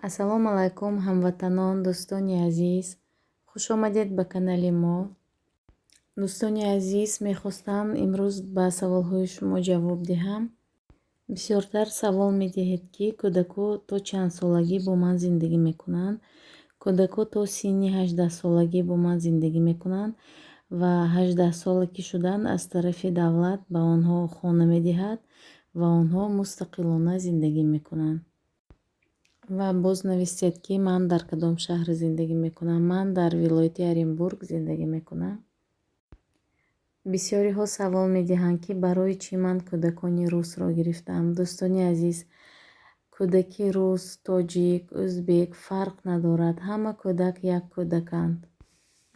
Ассалому алайкум, ҳамватанон, дӯстони азиз. Хуш омадед ба канали мо. Дӯстони азиз, мехостам имрӯз ба саволҳои шумо ҷавоб диҳам. Бисёртар савол медиҳед, ки кӯдако то чанд солагӣ бо ман зиндагӣ мекунанд. Кӯдако то синни 18 солагӣ бо ман зиндагӣ мекунанд ва 18 сола ки шуданд, аз тарафи давлат ба онҳо хона медиҳад ва онҳо мустақилона зиндагӣ мекунанд. Ва боз нависед, ки ман дар кадом шаҳр зиндагӣ мекунам. Ман дар вилояти Оренбург зиндагӣ мекунам. Бисёриҳо савол медиҳанд, ки барои чӣ ман кӯдакони русро гирифтам. Дӯстони азиз, кӯдаки рус, тоҷик, ӯзбек фарқ надорад. Ҳама кӯдак як кӯдаканд.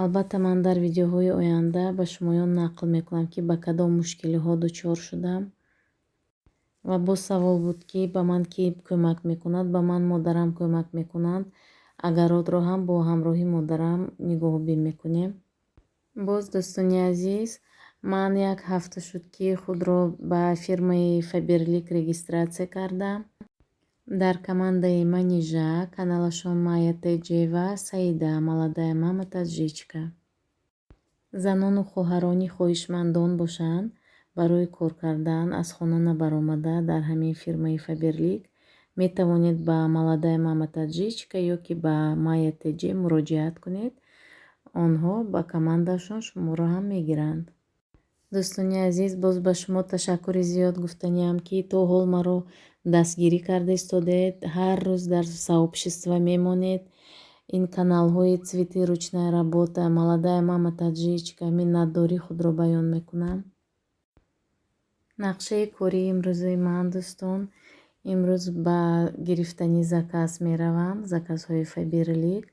Албатта ман дар видеоҳои оянда ба шумоён нақл мекунам, ки ба кадом мушкилиҳо дучор шудам. Ва боз савол буд, ки ба ман ки кӯмак мекунад. Ба ман модарам кӯмак мекунанд. Агаротро ҳам бо ҳамроҳи модарам нигоҳубин мекунем. Боз дӯстони азиз, ман як ҳафта шуд, ки худро ба фирмаи Фаберлик регистратсия кардам. Дар командаи Манижа, каналашон Майя Теҷева, Саида, молодая мама таджичка. Занону хоҳарони хоҳишмандон бошанд барои кор кардан аз хона набаромада дар ҳамин фирмаи Фаберлик, метавонед ба молодая мама таджичка ё ки ба Майя Теҷе муроҷиат кунед. онҳо ба командашон шуморо ҳам мегиранд. Дӯстони азиз, боз ба шумо ташаккури зиёд гуфтаниам, ки то ҳол маро дастгирӣ карда истодед. Ҳар рӯз дар сообщество мемонед. ин каналҳои цвети ручная работа, молодая мама таджичка, миннатдории худро баён мекунам. нақшаи кории имрӯзаи ман дӯстон, имрӯз ба гирифтани заказ меравам, заказҳои Фаберлик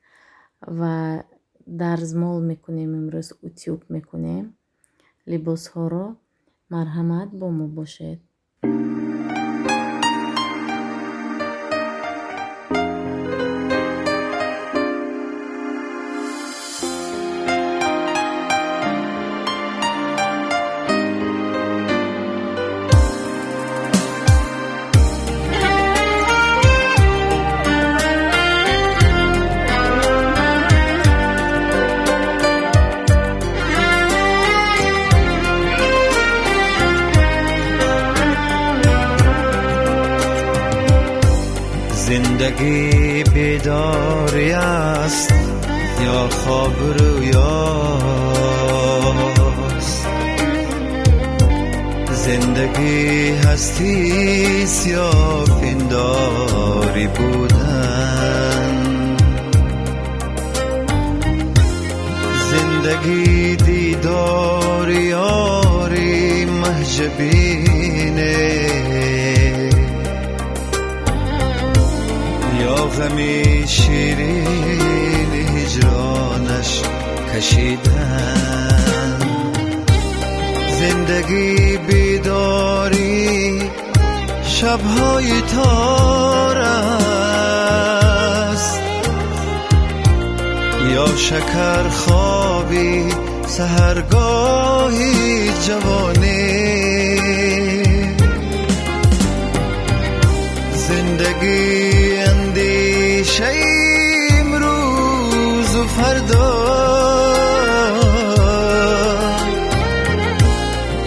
ва дарзмол мекунем. Имрӯз утюг мекунем либосҳоро. марҳамат, бо мо бошед. زندگی بیداری است یا خواب رویاست، زندگی هستی است یا پنداری بودن، زندگی دیدار یاری محجبینه یا غمی شیرین هجرانش کشیدن. زندگی بیداری شبهای تار است یا شکر خوابی سحرگاهی جوانی. زندگی اندیشه امروز و فردا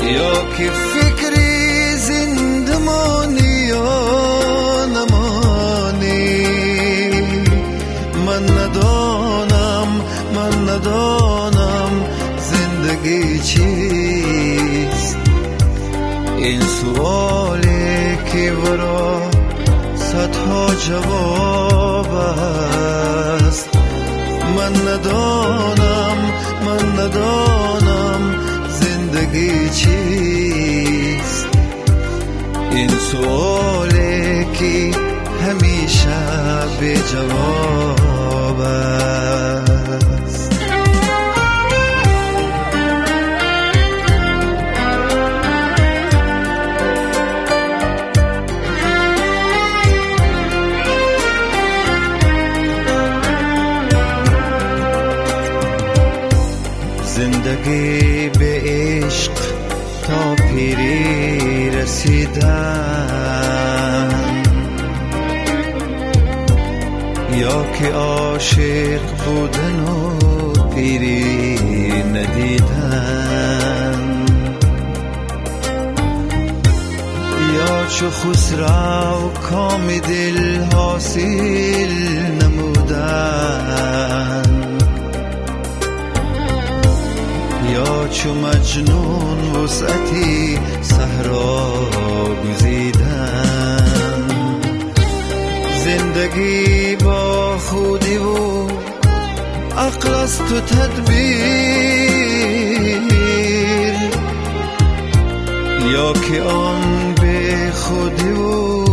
یا که فکری زندمانی یا نمانی. من ندانم زندگی چیست. این سوالی که ورا صدها جواب است. من ندانم زندگی چیست. این سوالی که همیشه بی جواب است. زندگی به عشق تا پیری رسیدن، یا که عاشق بودن و پیری ندیدن، یا چو خسرو کام دل حاصل نمودن، یا چو مجنون وسعتی صحرا گزیدن. زندگی با خودی و عقل است و تدبیر، یا که آن به خودی و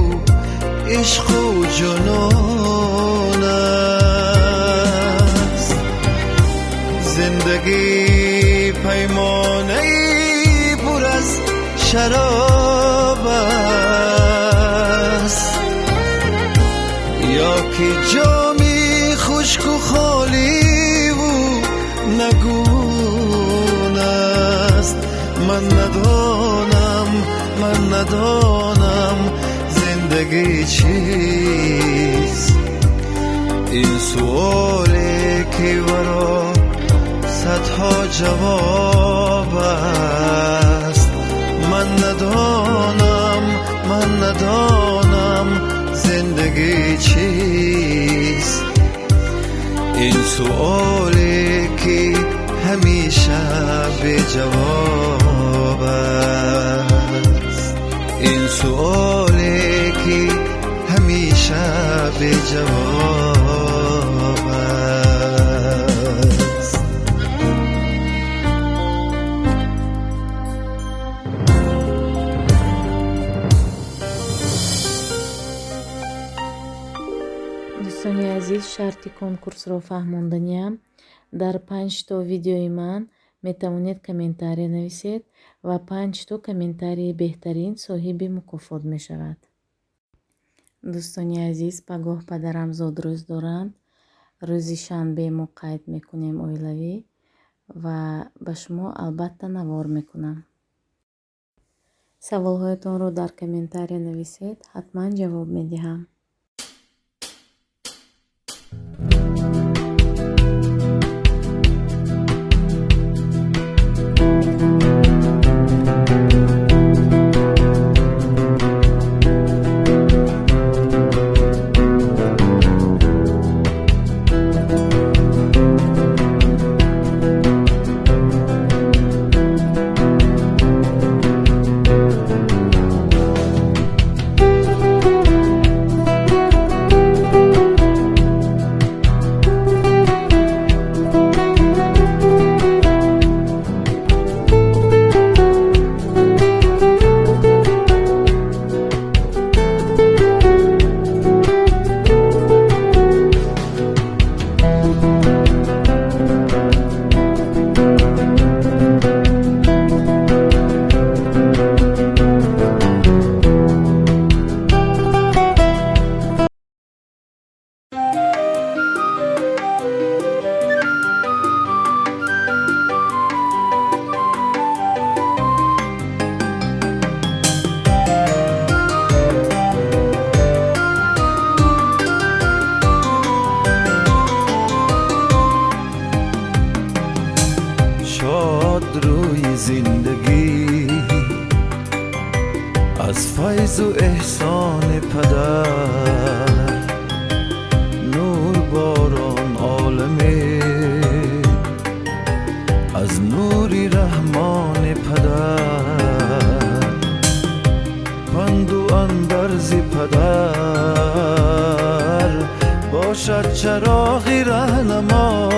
عشق و جنون است. زندگی پیمانه‌ای پر از شراب است، یا که جامی خشک و خالی و نگون است. من ندانم زندگی چیست. این سؤالی که ورا صدها جواب است. من ندانم زندگی چیست. این سؤالی که همیشه به جواب است. این سؤالی که همیشه به جواب است. دوستانی عزیز، شرطی کنکورسро фаҳмонданиям. дар 5 то видеои ман метавонед комментария нависед ва 5 то комментарии беҳтарин соҳиби мукофот мешавад. дӯстони азиз, пагоҳ падарам зодрӯз доранд. рӯзи шанбе мо қайд мекунем оилавӣ ва ба шумо албатта навор мекунам. саволҳоятонро дар комментария нависед, ҳатман ҷавоб медиҳам. زندگی از فیض و احسان پدر، نور باران عالمه از نوری رحمان پدر، پند و اندرز پدر باشد چراغی رهنما.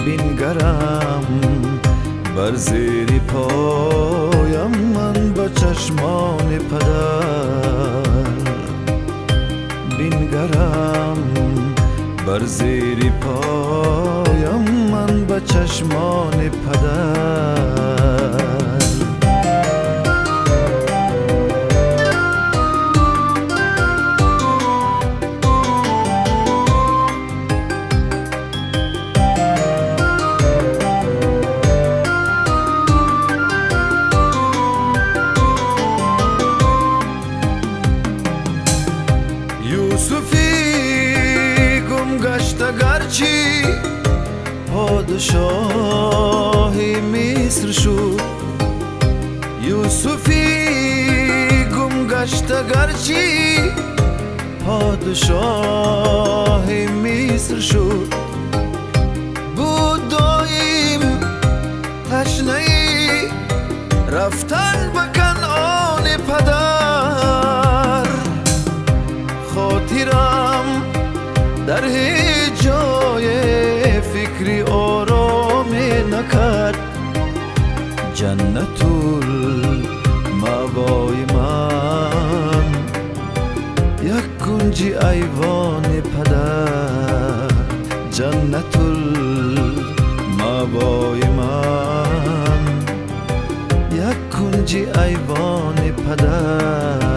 بینگرم بر زیر پایم من با چشمان پدر، بینگرم بر زیر پایم من با چشمان پدر. یوسفی گم گشت گرچی پادشاهی مصر شد. یوسفی گم گشت گرچی پادشاهی مصر شد. بود دایم تشنه رفتن به کنعان پدر. خاطرم در هیچ جای فکری آرام نکرد. جنت المأوای من یک کنج ایوان پدر. جنت المأوای من یک کنج ایوان پدر.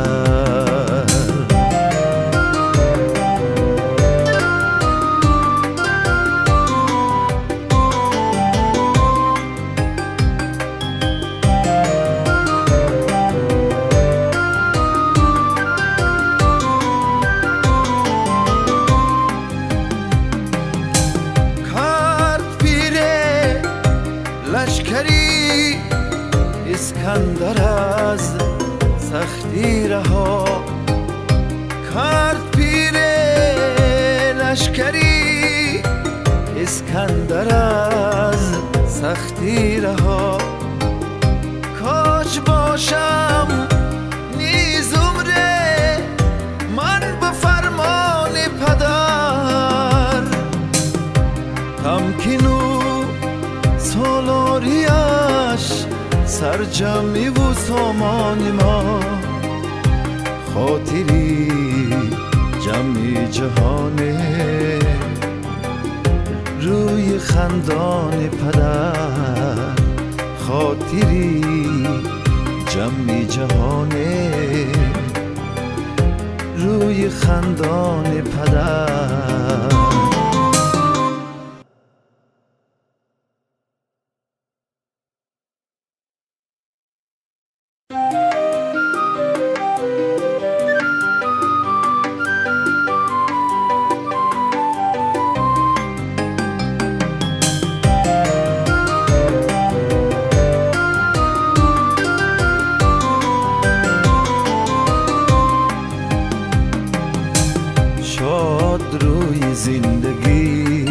لشکری اسکندر از سختی رها کرد. پیر لشکری اسکندر از سختی رها. کاش باشم نیز عمره من به فرمان پدر. تمکینو سالاریش سرجمی و سامان ما. خاطری جمعی جهانه روی خندان پدر. خاطری جمعی جهانه روی خندان پدر. شاد روی زندگی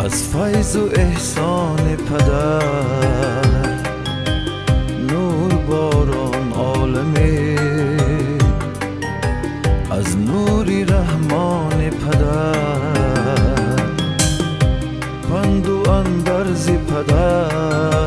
از فیض و احسان پدر. نور باران عالمه از نوری رحمان پدر. پند و اندرز پدر